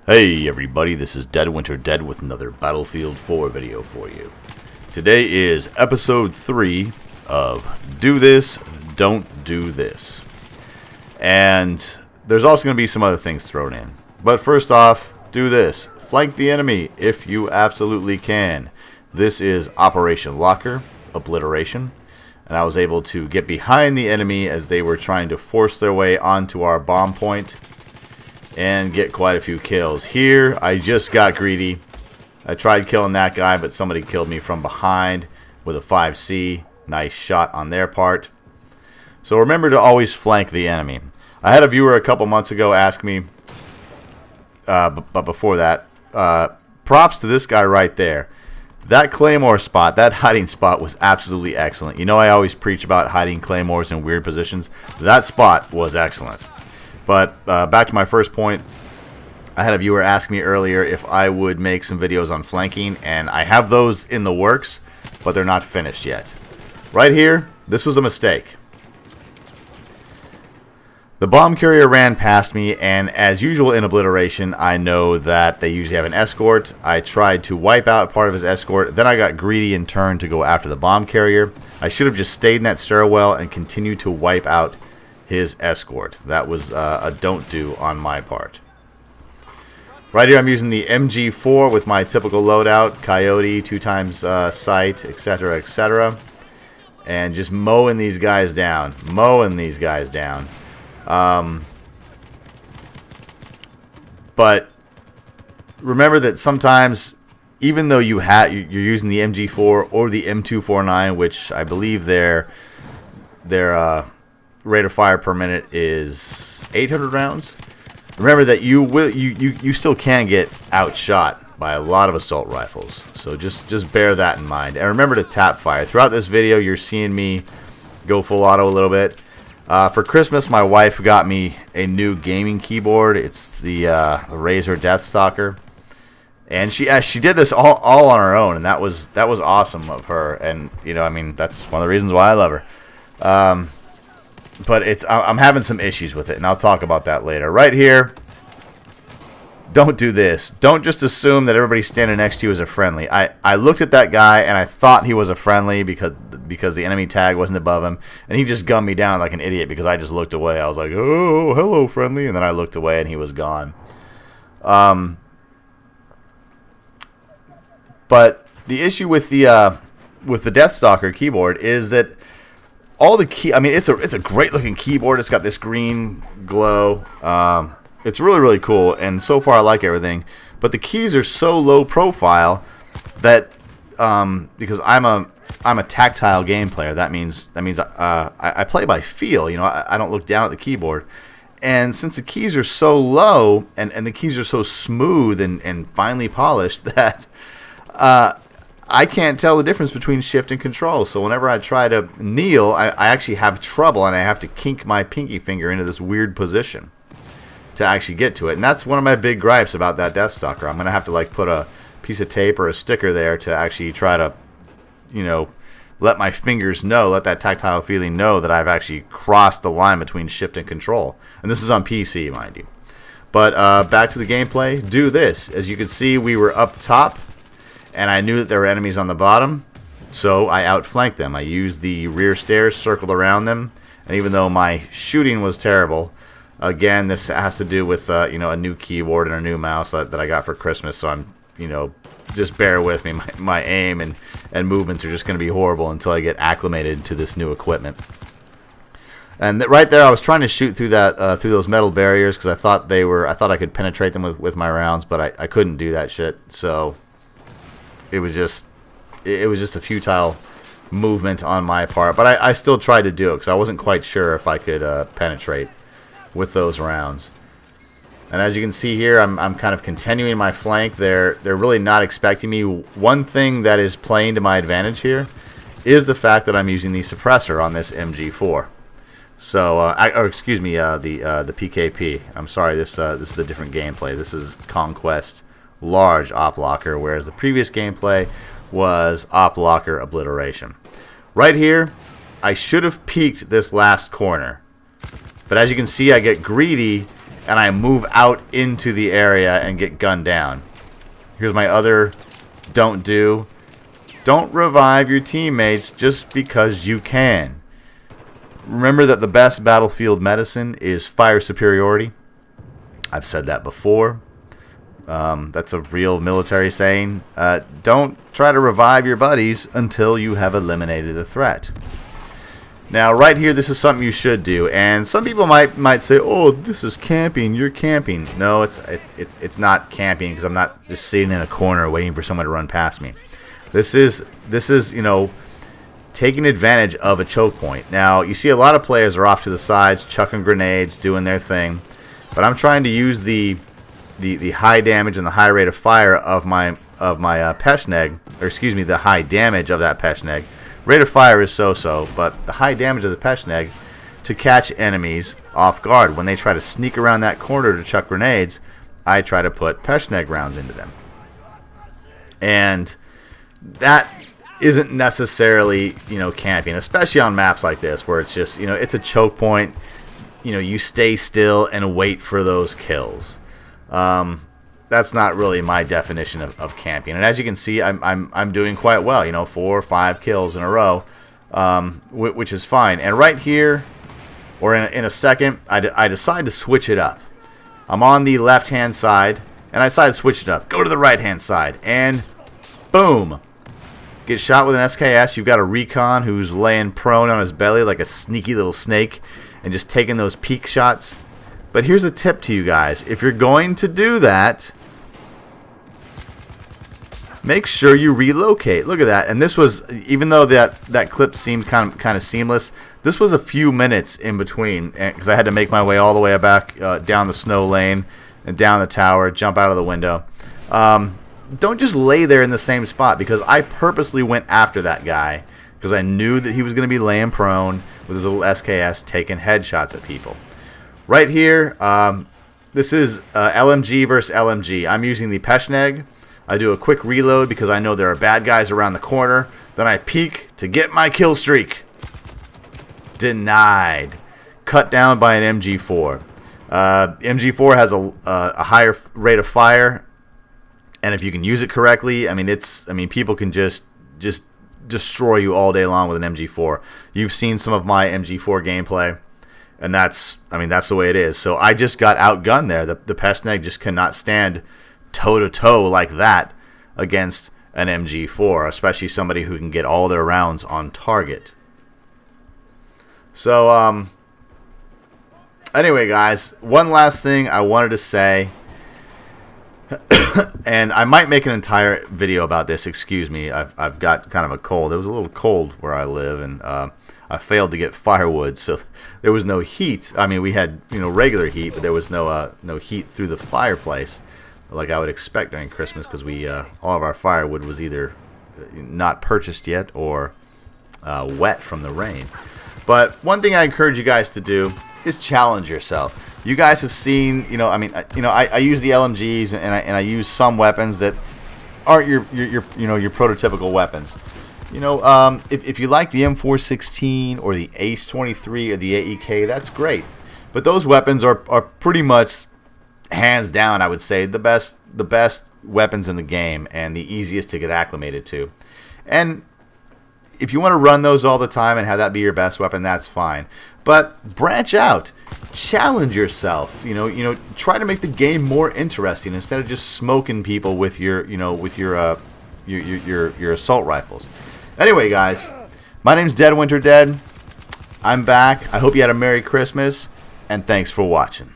Hey everybody, this is Dead Winter Dead with another Battlefield 4 video for you. Today is episode 3 of Do This, Don't Do This. And there's also going to be some other things thrown in. But first off, do this. Flank the enemy if you absolutely can. This is Operation Locker, Obliteration. And I was able to get behind the enemy as they were trying to force their way onto our bomb point and get quite a few kills. Here, I just got greedy. I tried killing that guy, but somebody killed me from behind with a 5C. Nice shot on their part. So remember to always flank the enemy. I had a viewer a couple months ago ask me, but before that, props to this guy right there. That claymore spot, that hiding spot was absolutely excellent. You know I always preach about hiding claymores in weird positions. That spot was excellent. But back to my first point, I had a viewer ask me earlier if I would make some videos on flanking, and I have those in the works, but they're not finished yet. Right here, this was a mistake. The bomb carrier ran past me, and as usual in Obliteration, I know that they usually have an escort. I tried to wipe out part of his escort, then I got greedy in turn to go after the bomb carrier. I should have just stayed in that stairwell and continued to wipe out his escort. That was a don't do on my part. Right here I'm using the MG4 with my typical loadout, Coyote, 2x sight, etc, etc, and just mowing these guys down. But remember that sometimes, even though you're using the MG4 or the M249, which I believe their rate of fire per minute is 800 rounds. Remember that you still can get outshot by a lot of assault rifles. So just bear that in mind. And remember to tap fire. Throughout this video, you're seeing me go full auto a little bit. For Christmas, my wife got me a new gaming keyboard. It's the Razer Deathstalker, and she did this all on her own, and that was awesome of her. And you know, I mean, that's one of the reasons why I love her. But I'm having some issues with it, and I'll talk about that later. Right here, don't do this. Don't just assume that everybody standing next to you is a friendly. I looked at that guy, and I thought he was a friendly because the enemy tag wasn't above him, and he just gunned me down like an idiot because I just looked away. I was like, oh, hello, friendly, and then I looked away, and he was gone. But the issue with the Deathstalker keyboard is that all the key, I mean, it's a great looking keyboard. It's got this green glow. It's really cool, and so far I like everything. But the keys are so low profile that because I'm a tactile game player, that means I play by feel. You know, I don't look down at the keyboard. And since the keys are so low and the keys are so smooth and finely polished that I can't tell the difference between shift and control. So whenever I try to kneel, I actually have trouble, and I have to kink my pinky finger into this weird position to actually get to it. And that's one of my big gripes about that Deathstalker. I'm going to have to like put a piece of tape or a sticker there to actually try to, you know, let my fingers know, let that tactile feeling know that I've actually crossed the line between shift and control. And this is on PC, mind you. But back to the gameplay. Do this. As you can see, we were up top, and I knew that there were enemies on the bottom, so I outflanked them. I used the rear stairs, circled around them, and even though my shooting was terrible, again, this has to do with you know, a new keyboard and a new mouse that I got for Christmas. So I'm, you know, just bear with me. My aim and movements are just going to be horrible until I get acclimated to this new equipment. And right there, I was trying to shoot through that through those metal barriers because I thought I could penetrate them with my rounds, but I couldn't do that shit. So it was just a futile movement on my part, but I still tried to do it because I wasn't quite sure if I could penetrate with those rounds. And as you can see here, I'm kind of continuing my flank. They're really not expecting me. One thing that is playing to my advantage here is the fact that I'm using the suppressor on this MG4. So, excuse me, the PKP. I'm sorry, this is a different gameplay. This is Conquest Large Op Locker, whereas the previous gameplay was Op Locker Obliteration. Right here, I should have peeked this last corner, but as you can see, I get greedy and I move out into the area and get gunned down. Here's my other don't do. Don't revive your teammates just because you can. Remember that the best battlefield medicine is fire superiority. I've said that before. That's a real military saying. Don't try to revive your buddies until you have eliminated a threat. Now, right here, this is something you should do, and some people might say, "Oh, this is camping. You're camping." No, it's not camping, because I'm not just sitting in a corner waiting for someone to run past me. This is taking advantage of a choke point. Now, you see a lot of players are off to the sides, chucking grenades, doing their thing, but I'm trying to use the high damage and the high rate of fire of my Peshmerga, or excuse me, the high damage of that Peshmerga. Rate of fire is so-so, but the high damage of the Peshmerga to catch enemies off guard. When they try to sneak around that corner to chuck grenades, I try to put Peshmerga rounds into them. And that isn't necessarily, camping, especially on maps like this where it's just, it's a choke point. You stay still and wait for those kills. That's not really my definition of camping. And as you can see, I'm doing quite well. 4 or 5 kills in a row, which is fine. And right here, or in a second, I decide to switch it up. I'm on the left-hand side, and I decide to switch it up. Go to the right-hand side, and boom. Get shot with an SKS. You've got a recon who's laying prone on his belly like a sneaky little snake and just taking those peek shots. But here's a tip to you guys. If you're going to do that, make sure you relocate. Look at that. And this was, even though that clip seemed kind of seamless, this was a few minutes in between, because I had to make my way all the way back down the snow lane and down the tower, jump out of the window. Don't just lay there in the same spot, because I purposely went after that guy because I knew that he was going to be laying prone with his little SKS taking headshots at people. Right here, this is LMG versus LMG. I'm using the Peshmerga. I do a quick reload because I know there are bad guys around the corner. Then I peek to get my kill streak. Denied. Cut down by an MG4. MG4 has a higher rate of fire, and if you can use it correctly, people can just destroy you all day long with an MG4. You've seen some of my MG4 gameplay. And that's the way it is. So I just got outgunned there. The Peshmerga just cannot stand toe-to-toe like that against an MG4, especially somebody who can get all their rounds on target. So, anyway, guys, one last thing I wanted to say, and I might make an entire video about this. Excuse me, I've got kind of a cold. It was a little cold where I live, and I failed to get firewood, so there was no heat. We had regular heat, but there was no heat through the fireplace like I would expect during Christmas, because we all of our firewood was either not purchased yet or wet from the rain. But one thing I encourage you guys to do is challenge yourself. You guys have seen, I use the LMGs, and I use some weapons that aren't your prototypical weapons. If you like the M416 or the Ace-23 or the AEK, that's great. But those weapons are pretty much, hands down, I would say, the best weapons in the game and the easiest to get acclimated to. And if you want to run those all the time and have that be your best weapon, that's fine. But branch out, challenge yourself. Try to make the game more interesting instead of just smoking people with your assault rifles. Anyway, guys, my name's Dead Winter Dead. I'm back. I hope you had a Merry Christmas, and thanks for watching.